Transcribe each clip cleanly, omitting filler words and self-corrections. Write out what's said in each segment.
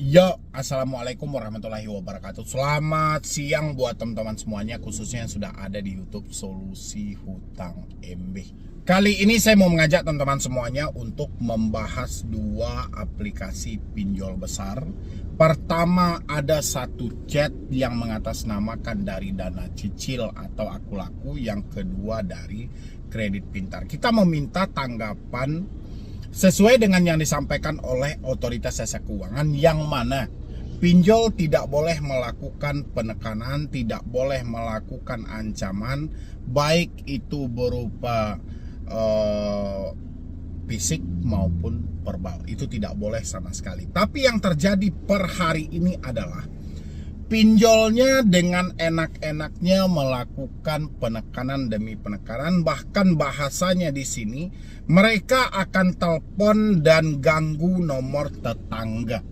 Yo, assalamualaikum warahmatullahi wabarakatuh. Selamat siang buat teman-teman semuanya, khususnya yang sudah ada di YouTube Solusi Hutang MB. Kali ini saya mau mengajak teman-teman semuanya untuk membahas dua aplikasi pinjol besar. Pertama, ada satu chat yang mengatasnamakan dari Dana Cicil atau Aku Laku. Yang kedua dari Kredit Pintar. Kita meminta tanggapan sesuai dengan yang disampaikan oleh Otoritas Jasa Keuangan, yang mana pinjol tidak boleh melakukan penekanan, tidak boleh melakukan ancaman, baik itu berupa fisik maupun verbal. Itu tidak boleh sama sekali. Tapi yang terjadi per hari ini adalah pinjolnya dengan enak-enaknya melakukan penekanan demi penekanan. Bahkan bahasanya di sini, mereka akan telepon dan ganggu nomor tetangga.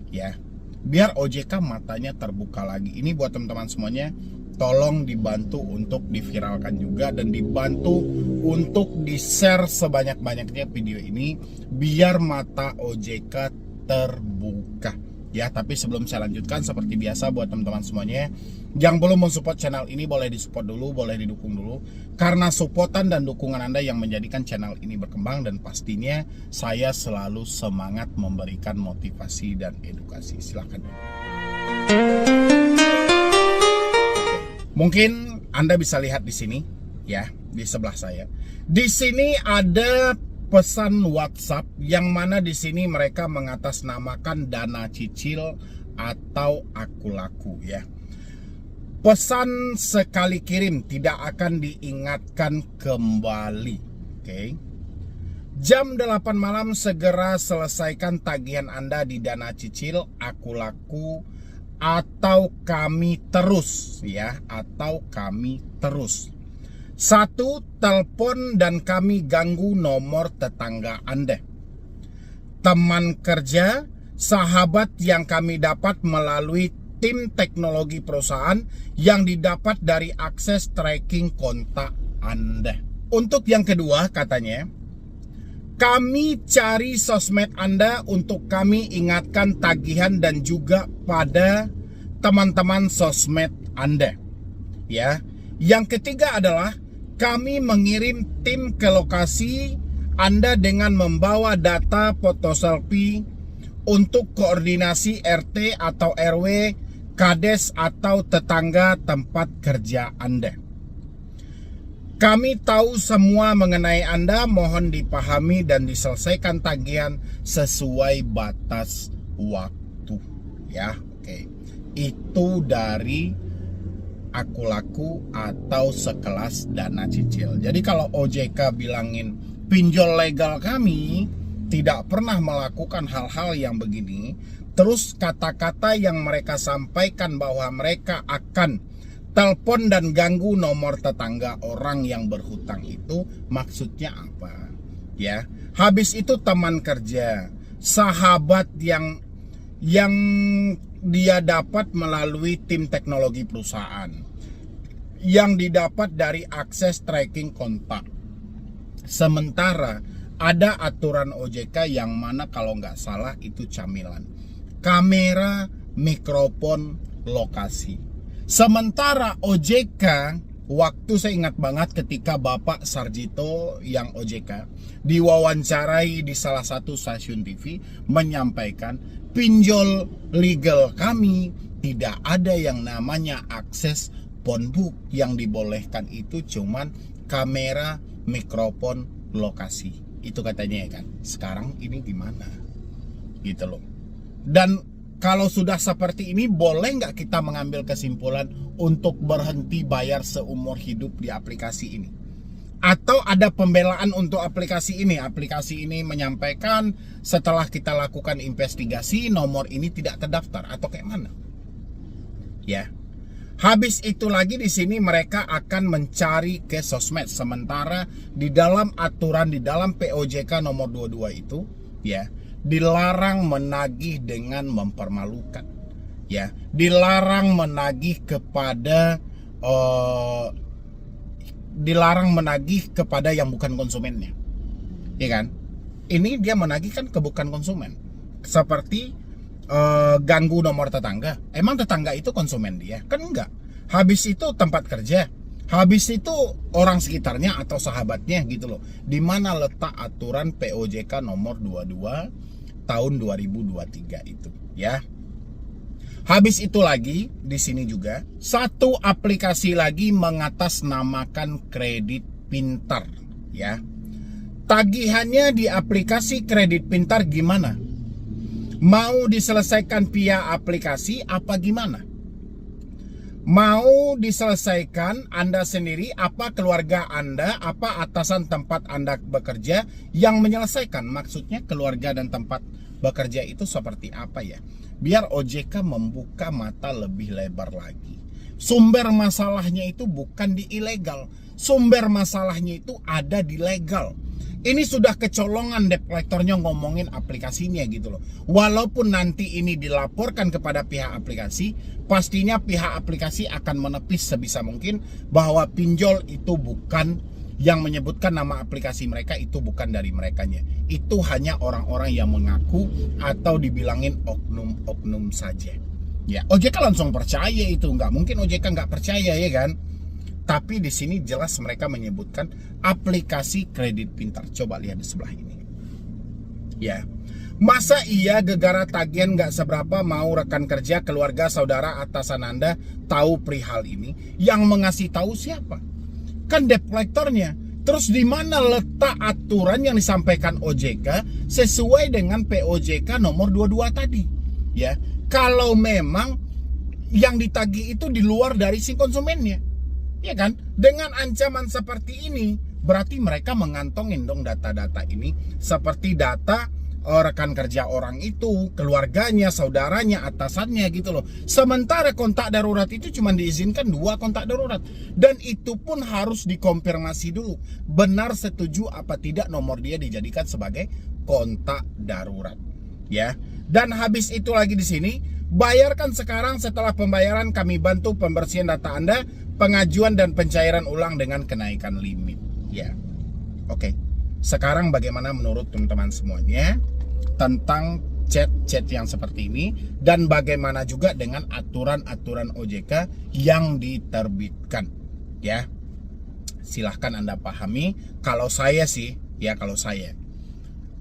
Ya, biar OJK matanya terbuka lagi. Ini buat teman-teman semuanya, tolong dibantu untuk diviralkan juga dan dibantu untuk di-share sebanyak-banyaknya video ini biar mata OJK terbuka. Ya, tapi sebelum saya lanjutkan, seperti biasa buat teman-teman semuanya yang belum mensupport channel ini, boleh disupport dulu, boleh didukung dulu. Karena supportan dan dukungan Anda yang menjadikan channel ini berkembang, dan pastinya saya selalu semangat memberikan motivasi dan edukasi. Silahkan. Mungkin Anda bisa lihat di sini, ya, di sebelah saya. Di sini ada pesan WhatsApp yang mana di sini mereka mengatasnamakan Dana Cicil atau Aku Laku, ya. Pesan sekali kirim tidak akan diingatkan kembali. Oke. Jam 8 malam segera selesaikan tagihan Anda di Dana Cicil, Aku Laku, atau kami terus, ya, atau kami terus. 1. Telepon dan kami ganggu nomor tetangga Anda. Teman kerja, sahabat yang kami dapat melalui tim teknologi perusahaan yang didapat dari akses tracking kontak Anda. Untuk yang kedua, katanya, kami cari sosmed Anda untuk kami ingatkan tagihan dan juga pada teman-teman sosmed Anda. Ya. Yang ketiga adalah kami mengirim tim ke lokasi Anda dengan membawa data foto selfie untuk koordinasi RT atau RW, Kades atau tetangga tempat kerja Anda. Kami tahu semua mengenai Anda, mohon dipahami dan diselesaikan tagihan sesuai batas waktu. Ya, oke. Itu dari Aku Laku atau sekelas Dana Cicil. Jadi kalau OJK bilangin pinjol legal kami tidak pernah melakukan hal-hal yang begini, terus kata-kata yang mereka sampaikan bahwa mereka akan telepon dan ganggu nomor tetangga orang yang berhutang, itu maksudnya apa? Ya, habis itu teman kerja, sahabat yang dia dapat melalui tim teknologi perusahaan, yang didapat dari akses tracking kontak. Sementara ada aturan OJK yang mana kalau nggak salah itu camilan, kamera, mikrofon, lokasi. Sementara OJK, waktu saya ingat banget ketika Bapak Sarjito yang OJK diwawancarai di salah satu stasiun TV menyampaikan pinjol legal kami tidak ada yang namanya akses phonebook, yang dibolehkan itu cuman kamera, mikrofon, lokasi. Itu katanya, ya kan. Sekarang ini gimana? Gitu loh. Dan kalau sudah seperti ini, boleh nggak kita mengambil kesimpulan untuk berhenti bayar seumur hidup di aplikasi ini? Atau ada pembelaan untuk aplikasi ini? Aplikasi ini menyampaikan setelah kita lakukan investigasi, nomor ini tidak terdaftar, atau kayak mana? Ya. Habis itu lagi di sini mereka akan mencari ke sosmed. Sementara di dalam aturan, di dalam POJK nomor 22 itu, ya, dilarang menagih dengan mempermalukan. Ya, dilarang menagih kepada yang bukan konsumennya. Ya kan? Ini dia menagih kan ke bukan konsumen. Seperti ganggu nomor tetangga. Emang tetangga itu konsumen dia? Kan enggak. Habis itu tempat kerja, habis itu orang sekitarnya atau sahabatnya gitu loh. Di mana letak aturan POJK nomor 22 tahun 2023 itu, ya. Habis itu lagi di sini juga satu aplikasi lagi mengatasnamakan kredit pintar, ya. Tagihannya di aplikasi kredit pintar gimana? Mau diselesaikan via aplikasi apa gimana? Mau diselesaikan Anda sendiri, apa keluarga Anda, apa atasan tempat Anda bekerja yang menyelesaikan? Maksudnya keluarga dan tempat bekerja itu seperti apa ya? Biar OJK membuka mata lebih lebar lagi. Sumber masalahnya itu bukan di ilegal, sumber masalahnya itu ada di legal. Ini sudah kecolongan debt collector-nya ngomongin aplikasinya gitu loh. Walaupun nanti ini dilaporkan kepada pihak aplikasi, pastinya pihak aplikasi akan menepis sebisa mungkin bahwa pinjol itu bukan, yang menyebutkan nama aplikasi mereka itu bukan dari merekanya. Itu hanya orang-orang yang mengaku atau dibilangin oknum-oknum saja. Ya, OJK langsung percaya itu, nggak mungkin OJK nggak percaya ya kan? Tapi di sini jelas mereka menyebutkan aplikasi kredit pintar. Coba lihat di sebelah ini. Ya, masa iya gegara tagihan nggak seberapa mau rekan kerja, keluarga, saudara, atasan Anda tahu perihal ini? Yang mengasih tahu siapa? Kan debt collector-nya. Terus di mana letak aturan yang disampaikan OJK sesuai dengan POJK nomor 22 tadi? Ya, kalau memang yang ditagih itu di luar dari si konsumennya, ya kan? Dengan ancaman seperti ini, berarti mereka mengantongin dong data-data ini seperti data rekan kerja orang itu, keluarganya, saudaranya, atasannya gitu loh. Sementara kontak darurat itu cuma diizinkan 2 kontak darurat. Dan itu pun harus dikonfirmasi dulu. Benar setuju apa tidak nomor dia dijadikan sebagai kontak darurat. Ya. Dan habis itu lagi di sini, bayarkan sekarang, setelah pembayaran kami bantu pembersihan data Anda, pengajuan dan pencairan ulang dengan kenaikan limit. Ya. Oke. Sekarang bagaimana menurut teman-teman semuanya tentang chat-chat yang seperti ini, dan bagaimana juga dengan aturan-aturan OJK yang diterbitkan, ya. Silahkan Anda pahami. Kalau saya sih, ya kalau saya,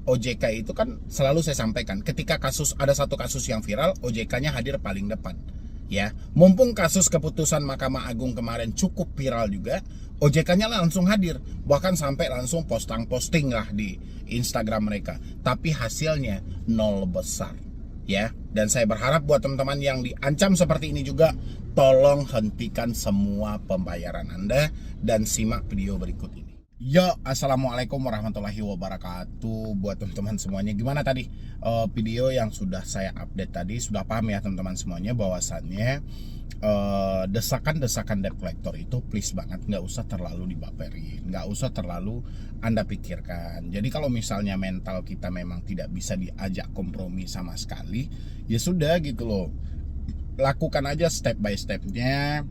OJK itu kan selalu saya sampaikan, ketika ada satu kasus yang viral, OJK-nya hadir paling depan. Ya, mumpung kasus keputusan Mahkamah Agung kemarin cukup viral juga, OJK-nya langsung hadir, bahkan sampai langsung posting lah di Instagram mereka. Tapi hasilnya nol besar, ya. Dan saya berharap buat teman-teman yang diancam seperti ini juga, tolong hentikan semua pembayaran Anda dan simak video berikut ini. Yo, assalamualaikum warahmatullahi wabarakatuh buat teman-teman semuanya. Gimana tadi video yang sudah saya update tadi? Sudah paham ya teman-teman semuanya bahwasannya desakan-desakan debt collector itu please banget nggak usah terlalu dibaperin, nggak usah terlalu Anda pikirkan. Jadi kalau misalnya mental kita memang tidak bisa diajak kompromi sama sekali, ya sudah gitu loh, lakukan aja step by stepnya.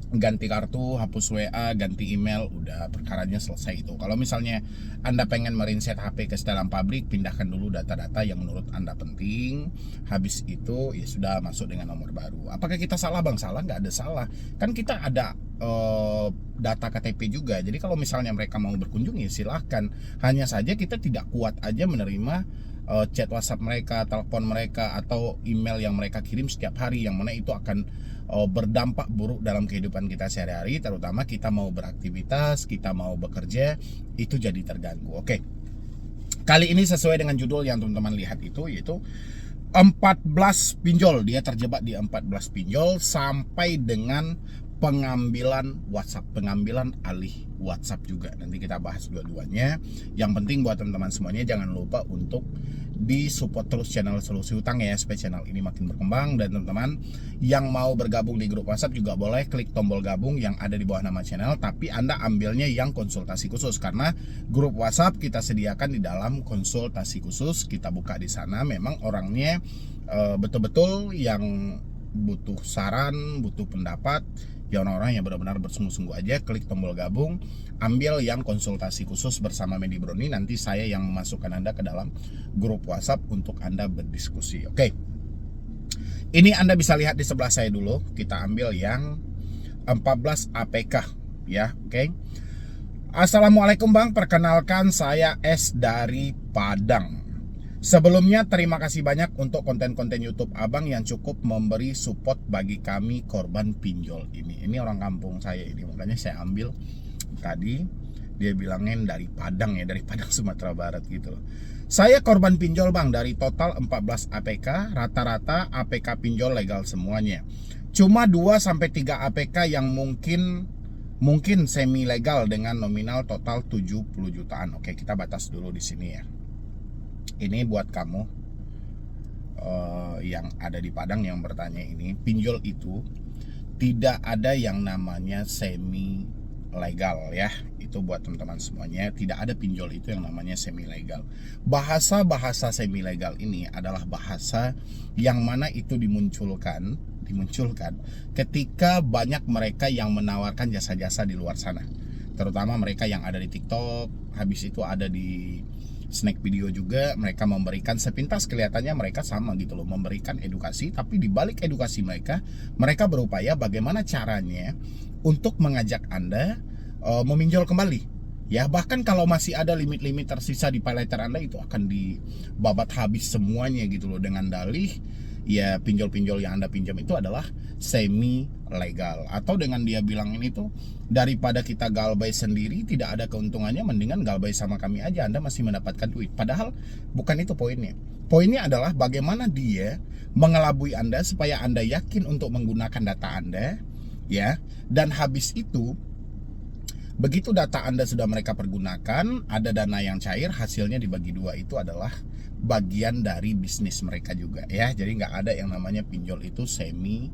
Ganti kartu, hapus WA, ganti email, udah perkaranya selesai itu. Kalau misalnya Anda pengen merinset HP ke setelan publik, pindahkan dulu data-data yang menurut Anda penting. Habis itu ya sudah masuk dengan nomor baru. Apakah kita salah Bang? Salah, nggak ada salah. Kan kita ada data KTP juga. Jadi kalau misalnya mereka mau berkunjung ya silahkan. Hanya saja kita tidak kuat aja menerima chat WhatsApp mereka, telepon mereka, atau email yang mereka kirim setiap hari, yang mana itu akan berdampak buruk dalam kehidupan kita sehari-hari, terutama kita mau beraktivitas, kita mau bekerja, itu jadi terganggu. Oke. Kali ini sesuai dengan judul yang teman-teman lihat itu, yaitu 14 pinjol. Dia terjebak di 14 pinjol sampai dengan pengambilan WhatsApp, pengambilan alih WhatsApp juga. Nanti kita bahas dua-duanya. Yang penting buat teman-teman semuanya jangan lupa untuk di-support terus channel Solusi Utang ya, supaya channel ini makin berkembang. Dan teman-teman yang mau bergabung di grup WhatsApp juga boleh klik tombol gabung yang ada di bawah nama channel, tapi Anda ambilnya yang konsultasi khusus, karena grup WhatsApp kita sediakan di dalam konsultasi khusus. Kita buka di sana, memang orangnya betul-betul yang butuh saran, butuh pendapat, ya orang-orang yang benar-benar bersungguh-sungguh aja. Klik tombol gabung, ambil yang konsultasi khusus bersama Medi Broni. Nanti saya yang memasukkan Anda ke dalam grup WhatsApp untuk Anda berdiskusi. Oke. Ini Anda bisa lihat di sebelah saya dulu. Kita ambil yang 14 APK ya, oke. Assalamualaikum Bang, perkenalkan saya S dari Padang. Sebelumnya terima kasih banyak untuk konten-konten YouTube Abang yang cukup memberi support bagi kami korban pinjol ini. Ini orang kampung saya ini, makanya saya ambil tadi. Dia bilangin dari Padang ya, dari Padang Sumatera Barat gitu loh. Saya korban pinjol Bang, dari total 14 APK, rata-rata APK pinjol legal semuanya. Cuma 2-3 APK yang mungkin semi legal dengan nominal total 70 jutaan. Oke, kita batas dulu di sini ya. Ini buat kamu yang ada di Padang yang bertanya ini, pinjol itu tidak ada yang namanya semi legal ya. Itu buat teman-teman semuanya, tidak ada pinjol itu yang namanya semi legal. Bahasa semi legal ini adalah bahasa yang mana itu dimunculkan ketika banyak mereka yang menawarkan jasa-jasa di luar sana, terutama mereka yang ada di TikTok, habis itu ada di snack video juga. Mereka memberikan sepintas kelihatannya mereka sama gitu loh, memberikan edukasi, tapi di balik edukasi mereka berupaya bagaimana caranya untuk mengajak Anda meminjol kembali ya. Bahkan kalau masih ada limit-limit tersisa di paylater Anda, itu akan dibabat habis semuanya gitu loh, dengan dalih ya pinjol-pinjol yang Anda pinjam itu adalah semi legal. Atau dengan dia bilang ini tuh, daripada kita galbay sendiri tidak ada keuntungannya, mendingan galbay sama kami aja, Anda masih mendapatkan duit. Padahal bukan itu poinnya. Poinnya adalah bagaimana dia mengelabui Anda supaya Anda yakin untuk menggunakan data Anda ya. Dan habis itu, begitu data Anda sudah mereka pergunakan, ada dana yang cair, hasilnya dibagi dua. Itu adalah bagian dari bisnis mereka juga ya. Jadi nggak ada yang namanya pinjol itu semi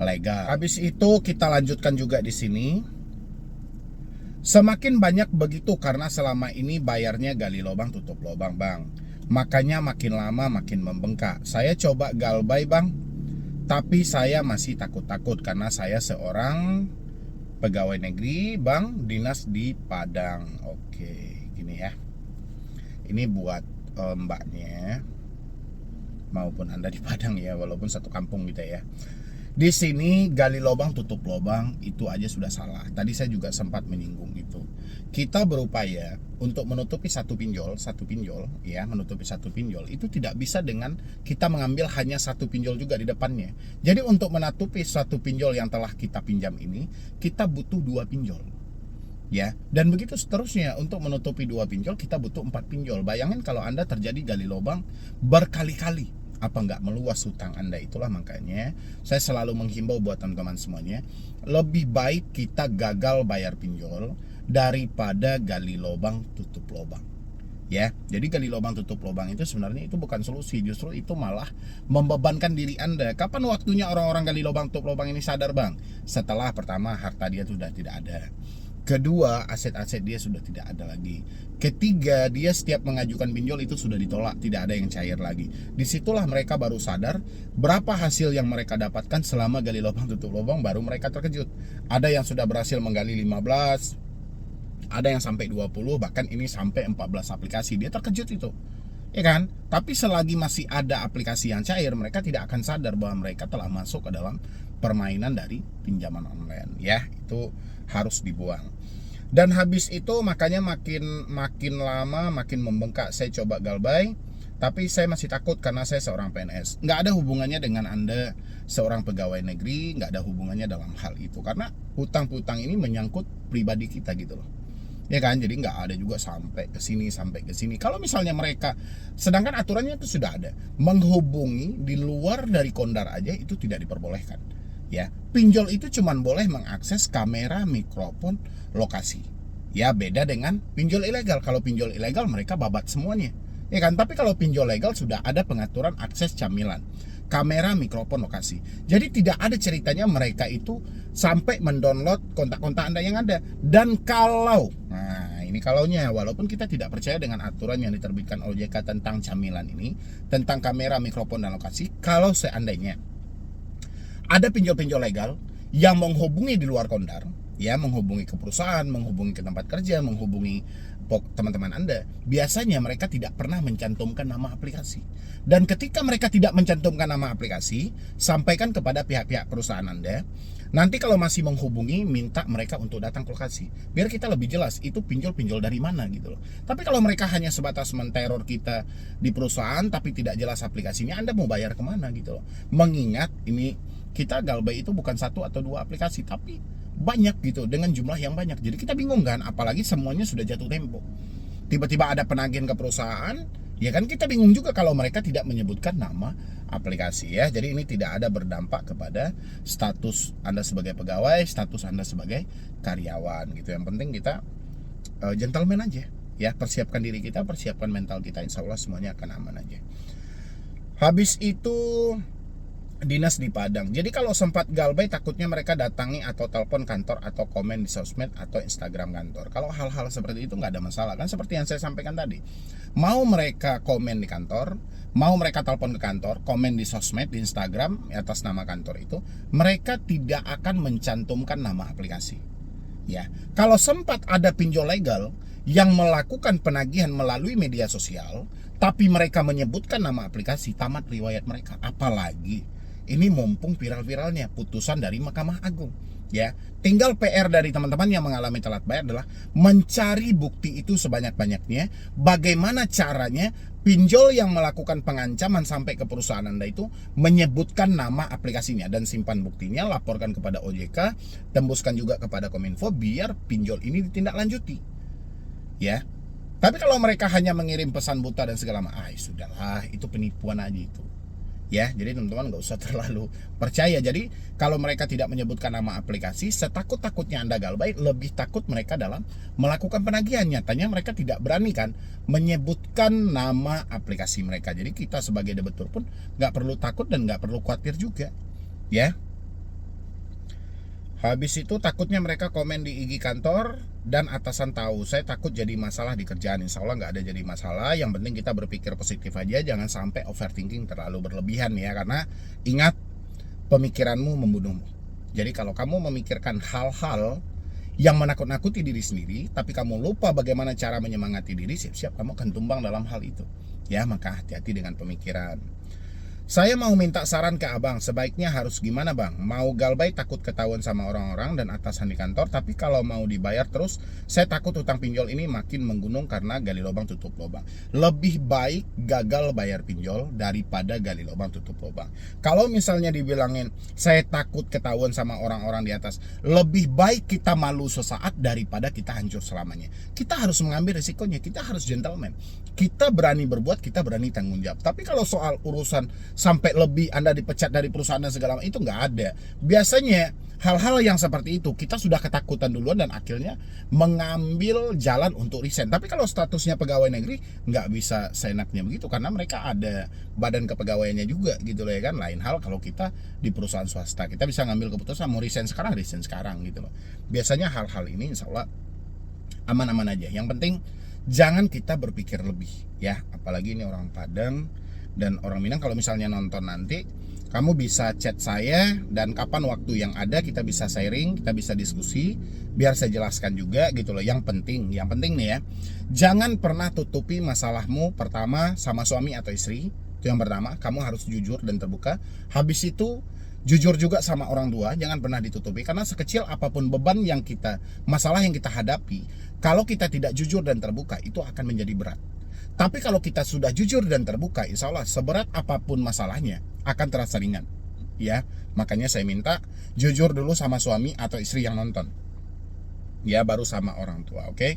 legal. Habis itu kita lanjutkan juga di sini. Semakin banyak begitu karena selama ini bayarnya gali lubang tutup lubang Bang. Makanya makin lama makin membengkak. Saya coba galbay Bang, tapi saya masih takut-takut karena saya seorang pegawai negeri Bang, dinas di Padang. Oke, gini ya. Ini buat mbaknya maupun Anda di Padang ya, walaupun satu kampung gitu ya. Di sini gali lubang tutup lubang itu aja sudah salah. Tadi saya juga sempat menyinggung itu. Kita berupaya untuk menutupi satu pinjol ya, menutupi satu pinjol itu tidak bisa dengan kita mengambil hanya satu pinjol juga di depannya. Jadi untuk menutupi satu pinjol yang telah kita pinjam ini, kita butuh 2 pinjol. Ya, dan begitu seterusnya. Untuk menutupi 2 pinjol kita butuh 4 pinjol. Bayangin kalau Anda terjadi gali lubang berkali-kali, apa nggak meluas hutang Anda. Itulah makanya saya selalu menghimbau buat teman-teman semuanya, lebih baik kita gagal bayar pinjol daripada gali lubang tutup lubang ya. Jadi gali lubang tutup lubang itu sebenarnya itu bukan solusi, justru itu malah membebankan diri Anda. Kapan waktunya orang-orang gali lubang tutup lubang ini sadar Bang? Setelah pertama harta dia sudah tidak ada, kedua aset-aset dia sudah tidak ada lagi, ketiga dia setiap mengajukan pinjol itu sudah ditolak, tidak ada yang cair lagi. Disitulah mereka baru sadar berapa hasil yang mereka dapatkan selama gali lubang tutup lubang. Baru mereka terkejut. Ada yang sudah berhasil menggali 15, ada yang sampai 20, bahkan ini sampai 14 aplikasi. Dia terkejut itu ya kan. Tapi selagi masih ada aplikasi yang cair, mereka tidak akan sadar bahwa mereka telah masuk ke dalam permainan dari pinjaman online ya. Itu harus dibuang. Dan habis itu makanya makin lama makin membengkak. Saya coba galbay, tapi saya masih takut karena saya seorang PNS. Nggak ada hubungannya dengan Anda seorang pegawai negeri, nggak ada hubungannya dalam hal itu, karena hutang-hutang ini menyangkut pribadi kita gitu loh ya kan. Jadi nggak ada juga sampai ke sini. Kalau misalnya mereka, sedangkan aturannya itu sudah ada, menghubungi di luar dari kondar aja itu tidak diperbolehkan ya. Pinjol itu cuman boleh mengakses kamera, mikrofon, lokasi ya. Beda dengan pinjol ilegal. Kalau pinjol ilegal mereka babat semuanya ya kan. Tapi kalau pinjol legal sudah ada pengaturan akses camilan, kamera, mikrofon, lokasi. Jadi tidak ada ceritanya mereka itu sampai mendownload kontak-kontak Anda yang ada. Dan kalau, nah ini kalaunya, walaupun kita tidak percaya dengan aturan yang diterbitkan OJK tentang camilan ini, tentang kamera, mikrofon, dan lokasi, kalau seandainya ada pinjol-pinjol legal yang menghubungi di luar kondar ya, menghubungi ke perusahaan, menghubungi ke tempat kerja, menghubungi teman-teman Anda, biasanya mereka tidak pernah mencantumkan nama aplikasi. Dan ketika mereka tidak mencantumkan nama aplikasi, sampaikan kepada pihak-pihak perusahaan Anda. Nanti kalau masih menghubungi, minta mereka untuk datang ke lokasi. Biar kita lebih jelas, itu pinjol-pinjol dari mana gitu loh. Tapi kalau mereka hanya sebatas menteror kita di perusahaan, tapi tidak jelas aplikasinya, Anda mau bayar kemana gitu loh. Mengingat ini, kita Galbay itu bukan 1 atau 2 aplikasi, tapi banyak gitu, dengan jumlah yang banyak. Jadi kita bingung kan, apalagi semuanya sudah jatuh tempo. Tiba-tiba ada penagihan ke perusahaan, ya kan kita bingung juga kalau mereka tidak menyebutkan nama aplikasi ya. Jadi ini tidak ada berdampak kepada status Anda sebagai pegawai, status Anda sebagai karyawan gitu. Yang penting kita gentleman aja ya, persiapkan diri kita, persiapkan mental kita, insya Allah semuanya akan aman aja. Habis itu dinas di Padang. Jadi kalau sempat Galbay, takutnya mereka datangi atau telepon kantor atau komen di sosmed atau Instagram kantor. Kalau hal-hal seperti itu nggak ada masalah kan, seperti yang saya sampaikan tadi. Mau mereka komen di kantor, mau mereka telepon ke kantor, komen di sosmed, di Instagram atas nama kantor itu, mereka tidak akan mencantumkan nama aplikasi. Ya, kalau sempat ada pinjol legal yang melakukan penagihan melalui media sosial, tapi mereka menyebutkan nama aplikasi, tamat riwayat mereka. Apalagi ini mumpung viral-viralnya putusan dari Mahkamah Agung. Ya, tinggal PR dari teman-teman yang mengalami telat bayar adalah mencari bukti itu sebanyak-banyaknya. Bagaimana caranya pinjol yang melakukan pengancaman sampai ke perusahaan Anda itu menyebutkan nama aplikasinya, dan simpan buktinya, laporkan kepada OJK, tembuskan juga kepada Kominfo biar pinjol ini ditindaklanjuti. Ya. Tapi kalau mereka hanya mengirim pesan buta dan segala macam, sudahlah, itu penipuan aja itu. Ya, jadi teman-teman nggak usah terlalu percaya. Jadi kalau mereka tidak menyebutkan nama aplikasi, setakut-takutnya Anda Galbay, lebih takut mereka dalam melakukan penagihan. Nyatanya mereka tidak berani kan menyebutkan nama aplikasi mereka. Jadi kita sebagai debitur pun nggak perlu takut dan nggak perlu khawatir juga. Ya. Habis itu takutnya mereka komen di IG kantor dan atasan tahu. Saya takut jadi masalah di kerjaan. Insya Allah nggak ada jadi masalah. Yang penting kita berpikir positif aja, jangan sampai overthinking terlalu berlebihan ya. Karena ingat, pemikiranmu membunuhmu. Jadi kalau kamu memikirkan hal-hal yang menakut-nakuti diri sendiri, tapi kamu lupa bagaimana cara menyemangati diri, siap-siap kamu akan tumbang dalam hal itu. Ya, maka hati-hati dengan pemikiran. Saya mau minta saran ke abang, sebaiknya harus gimana bang? Mau Galbay takut ketahuan sama orang-orang dan atasan di kantor, tapi kalau mau dibayar terus, saya takut utang pinjol ini makin menggunung karena gali lubang tutup lubang. Lebih baik gagal bayar pinjol daripada gali lubang tutup lubang. Kalau misalnya dibilangin saya takut ketahuan sama orang-orang di atas, lebih baik kita malu sesaat daripada kita hancur selamanya. Kita harus mengambil resikonya, kita harus gentleman. Kita berani berbuat, kita berani tanggung jawab. Tapi kalau soal urusan sampai lebih Anda dipecat dari perusahaan dan segala macam, itu nggak ada. Biasanya hal-hal yang seperti itu kita sudah ketakutan duluan dan akhirnya mengambil jalan untuk resign. Tapi kalau statusnya pegawai negeri, nggak bisa seenaknya begitu, karena mereka ada badan kepegawaiannya juga gitu loh ya kan. Lain hal kalau kita di perusahaan swasta, kita bisa ngambil keputusan mau resign sekarang gitu loh. Biasanya hal-hal ini insya Allah aman-aman aja. Yang penting jangan kita berpikir lebih ya, apalagi ini orang Padang dan orang Minang. Kalau misalnya nonton nanti, kamu bisa chat saya, dan kapan waktu yang ada kita bisa sharing, kita bisa diskusi, biar saya jelaskan juga gitu loh. Yang penting nih ya, jangan pernah tutupi masalahmu pertama sama suami atau istri. Itu yang pertama, kamu harus jujur dan terbuka. Habis itu jujur juga sama orang tua, jangan pernah ditutupi. Karena sekecil apapun beban yang masalah yang kita hadapi, kalau kita tidak jujur dan terbuka, itu akan menjadi berat. Tapi kalau kita sudah jujur dan terbuka, insya Allah seberat apapun masalahnya akan terasa ringan. Ya, makanya saya minta jujur dulu sama suami atau istri yang nonton. Ya, baru sama orang tua, oke?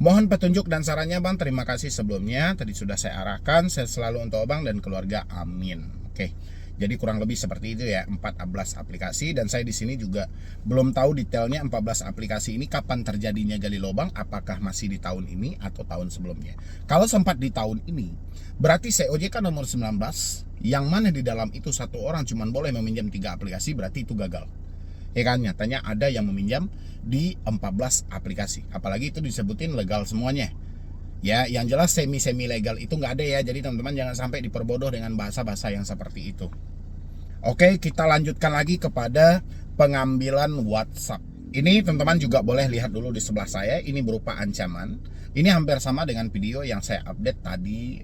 Mohon petunjuk dan sarannya bang, terima kasih sebelumnya. Tadi sudah saya arahkan, saya selalu untuk abang dan keluarga, amin. Oke. Jadi kurang lebih seperti itu ya, 14 aplikasi. Dan saya di sini juga belum tahu detailnya 14 aplikasi ini kapan terjadinya gali lubang, apakah masih di tahun ini atau tahun sebelumnya. Kalau sempat di tahun ini, berarti OJK nomor 19 yang mana di dalam itu satu orang cuma boleh meminjam 3 aplikasi, berarti itu gagal. Ya kan, nyatanya ada yang meminjam di 14 aplikasi. Apalagi itu disebutin legal semuanya. Ya, yang jelas semi legal itu nggak ada ya. Jadi teman-teman jangan sampai diperbodoh dengan bahasa-bahasa yang seperti itu. Oke, kita lanjutkan lagi kepada pengambilan WhatsApp Ini teman-teman juga boleh lihat dulu di sebelah saya. Ini berupa ancaman. Ini hampir sama dengan video yang saya update tadi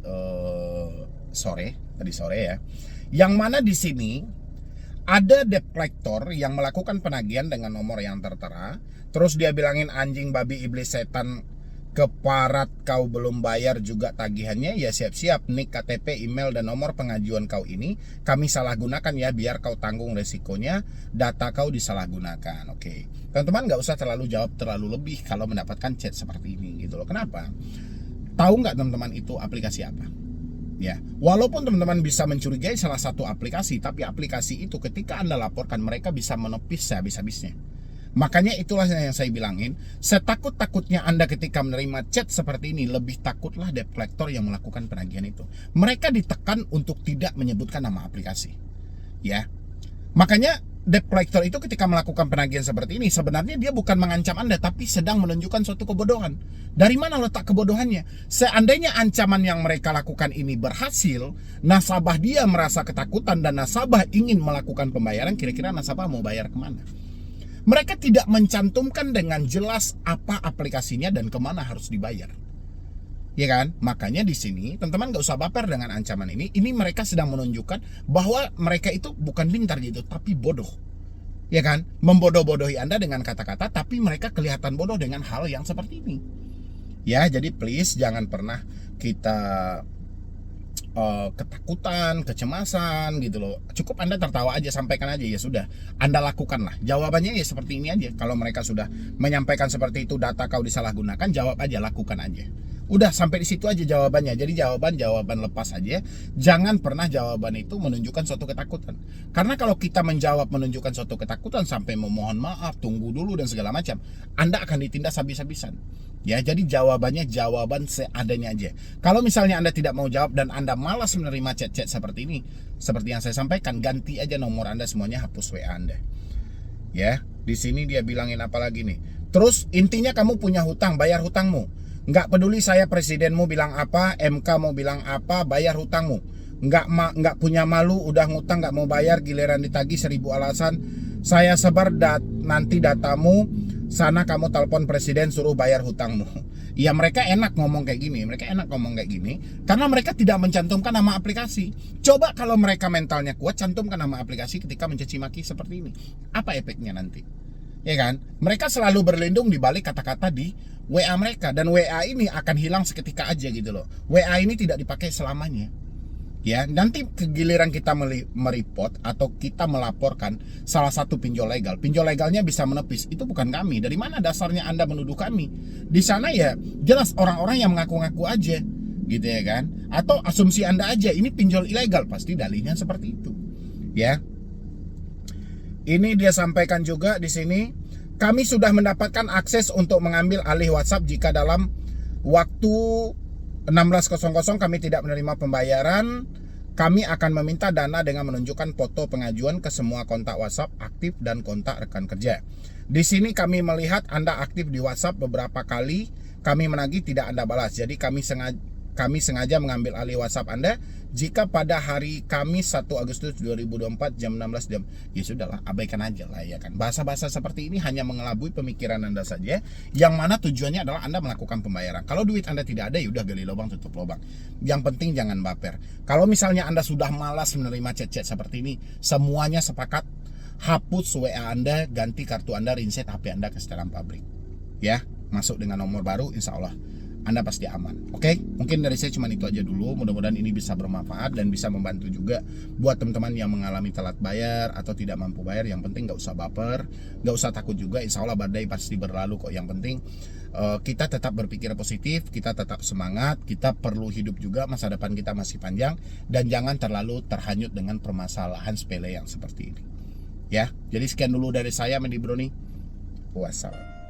sore ya. Yang mana di sini ada debt collector yang melakukan penagihan dengan nomor yang tertera. Terus dia bilangin anjing babi iblis setan keparat kau belum bayar juga tagihannya, ya siap-siap nik KTP, email dan nomor pengajuan kau ini kami salah gunakan ya, biar kau tanggung resikonya data kau disalahgunakan. Oke, teman-teman nggak usah terlalu jawab terlalu lebih kalau mendapatkan chat seperti ini gitu loh. Kenapa? Tahu nggak teman-teman itu aplikasi apa? Ya, walaupun teman-teman bisa mencurigai salah satu aplikasi, tapi aplikasi itu ketika Anda laporkan mereka bisa menepis sehabis-habisnya. Makanya itulah yang saya bilangin, setakut-takutnya Anda ketika menerima chat seperti ini, lebih takutlah debt collector yang melakukan penagihan itu. Mereka ditekan untuk tidak menyebutkan nama aplikasi. Ya. Makanya debt collector itu ketika melakukan penagihan seperti ini, sebenarnya dia bukan mengancam Anda, tapi sedang menunjukkan suatu kebodohan. Dari mana letak kebodohannya? Seandainya ancaman yang mereka lakukan ini berhasil, nasabah dia merasa ketakutan dan nasabah ingin melakukan pembayaran, kira-kira nasabah mau bayar kemana? Mereka tidak mencantumkan dengan jelas apa aplikasinya dan kemana harus dibayar, ya kan? Makanya di sini teman-teman nggak usah baper dengan ancaman ini. Ini mereka sedang menunjukkan bahwa mereka itu bukan pintar gitu, tapi bodoh, ya kan? Membodoh-bodohi Anda dengan kata-kata, tapi mereka kelihatan bodoh dengan hal yang seperti ini. Ya, jadi please jangan pernah kita ketakutan, kecemasan gitu loh. Cukup Anda tertawa aja, sampaikan aja, ya sudah, Anda lakukanlah. Jawabannya ya seperti ini aja. Kalau mereka sudah menyampaikan seperti itu, data kau disalahgunakan, jawab aja, lakukan aja. Udah sampai di situ aja jawabannya. Jadi jawaban lepas aja. Jangan pernah jawaban itu menunjukkan suatu ketakutan. Karena kalau kita menjawab menunjukkan suatu ketakutan sampai memohon maaf, tunggu dulu dan segala macam, Anda akan ditindas habis-habisan. Ya, jadi jawabannya jawaban seadanya aja. Kalau misalnya Anda tidak mau jawab dan Anda malas menerima chat-chat seperti ini, seperti yang saya sampaikan, ganti aja nomor Anda semuanya, hapus WA Anda. Ya, di sini dia bilangin apa lagi nih? Terus intinya kamu punya hutang, bayar hutangmu. Nggak peduli saya presidenmu bilang apa, MK mau bilang apa, bayar hutangmu. Nggak punya malu, udah ngutang nggak mau bayar, giliran ditagih 1000 alasan. Saya sebar nanti datamu. Sana kamu telepon presiden suruh bayar hutangmu. Ya mereka enak ngomong kayak gini, karena mereka tidak mencantumkan nama aplikasi. Coba kalau mereka mentalnya kuat, cantumkan nama aplikasi ketika mencaci maki seperti ini. Apa efeknya nanti? Ya kan? Mereka selalu berlindung di balik kata-kata di WA mereka, dan WA ini akan hilang seketika aja gitu loh. WA ini tidak dipakai selamanya. Ya, nanti kegiliran kita mereport atau kita melaporkan salah satu pinjol legalnya bisa menepis. Itu bukan kami. Dari mana dasarnya Anda menuduh kami? Di sana ya jelas orang-orang yang mengaku-ngaku aja, gitu ya kan? Atau asumsi Anda aja ini pinjol ilegal, pasti dalihnya seperti itu. Ya. Ini dia sampaikan juga di sini, kami sudah mendapatkan akses untuk mengambil alih WhatsApp jika dalam waktu 16.00 kami tidak menerima pembayaran. Kami akan meminta dana dengan menunjukkan foto pengajuan ke semua kontak WhatsApp aktif dan kontak rekan kerja. Di sini kami melihat Anda aktif di WhatsApp beberapa kali. Kami menagih tidak Anda balas. Jadi kami sengaja mengambil alih WhatsApp Anda jika pada hari Kamis 1 Agustus 2024 jam 16 jam. Ya sudahlah, abaikan aja lah ya kan. Bahasa-bahasa seperti ini hanya mengelabui pemikiran Anda saja, yang mana tujuannya adalah Anda melakukan pembayaran. Kalau duit Anda tidak ada, ya udah gali lubang tutup lubang. Yang penting jangan baper. Kalau misalnya Anda sudah malas menerima chat-chat seperti ini, semuanya sepakat hapus WA Anda, ganti kartu Anda, reset HP Anda ke setelan pabrik. Ya, masuk dengan nomor baru, insya Allah Anda pasti aman. Oke, mungkin dari saya cuma itu aja dulu. Mudah-mudahan ini bisa bermanfaat dan bisa membantu juga buat teman-teman yang mengalami telat bayar atau tidak mampu bayar. Yang penting nggak usah baper, nggak usah takut juga. Insya Allah badai pasti berlalu kok. Yang penting kita tetap berpikir positif, kita tetap semangat. Kita perlu hidup juga, masa depan kita masih panjang, dan jangan terlalu terhanyut dengan permasalahan sepele yang seperti ini. Ya, jadi sekian dulu dari saya, Mendy Brony. Wassalam.